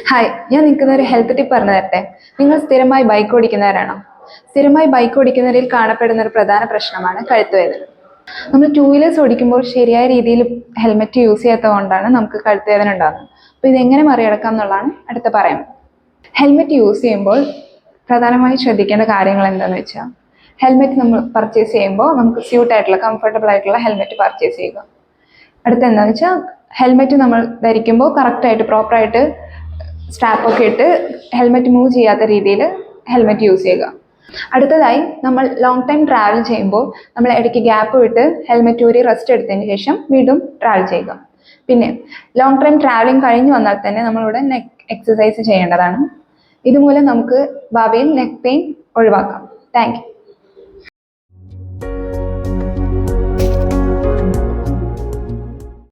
Hi, ഞാൻ നിൽക്കുന്ന ഒരു ഹെൽത്ത് ടിപ്പ് പറഞ്ഞു തരട്ടെ. നിങ്ങൾ സ്ഥിരമായി ബൈക്ക് ഓടിക്കുന്നവരാണോ? സ്ഥിരമായി ബൈക്ക് ഓടിക്കുന്നവരിൽ കാണപ്പെടുന്ന ഒരു പ്രധാന പ്രശ്നമാണ് കഴുത്തുവേദന. നമ്മൾ ടൂ വീലേഴ്സ് ഓടിക്കുമ്പോൾ ശരിയായ രീതിയിൽ ഹെൽമെറ്റ് യൂസ് ചെയ്യാത്തത് കൊണ്ടാണ് നമുക്ക് കഴുത്തുവേദന ഉണ്ടാകുന്നത്. അപ്പോൾ ഇതെങ്ങനെ മറികടക്കാം എന്നുള്ളതാണ് അടുത്ത പറയുന്നത്. ഹെൽമെറ്റ് യൂസ് ചെയ്യുമ്പോൾ പ്രധാനമായും ശ്രദ്ധിക്കേണ്ട കാര്യങ്ങൾ എന്താണെന്ന് വെച്ചാൽ, ഹെൽമെറ്റ് നമ്മൾ പർച്ചേസ് ചെയ്യുമ്പോൾ നമുക്ക് സ്യൂട്ട് ആയിട്ടുള്ള കംഫർട്ടബിൾ ആയിട്ടുള്ള ഹെൽമെറ്റ് പർച്ചേസ് ചെയ്യുക. അടുത്ത എന്താണെന്ന് വെച്ചാൽ, ഹെൽമെറ്റ് നമ്മൾ ധരിക്കുമ്പോൾ കറക്റ്റായിട്ട് പ്രോപ്പറായിട്ട് സ്ട്രാപ്പൊക്കെ ഇട്ട് ഹെൽമെറ്റ് മൂവ് ചെയ്യാത്ത രീതിയിൽ ഹെൽമെറ്റ് യൂസ് ചെയ്യുക. അടുത്തതായി, നമ്മൾ ലോങ് ടൈം ട്രാവൽ ചെയ്യുമ്പോൾ നമ്മൾ ഇടയ്ക്ക് ഗ്യാപ്പ് വിട്ട് ഹെൽമെറ്റ് ഊരി റെസ്റ്റ് എടുത്തതിന് ശേഷം വീണ്ടും ട്രാവൽ ചെയ്യുക. പിന്നെ ലോങ് ടൈം ട്രാവലിംഗ് കഴിഞ്ഞ് വന്നാൽ തന്നെ നമ്മളിവിടെ നെക്ക് എക്സസൈസ് ചെയ്യേണ്ടതാണ്. ഇതുമൂലം നമുക്ക് ഭാവിയിൽ നെക്ക് പെയിൻ ഒഴിവാക്കാം. Thank you.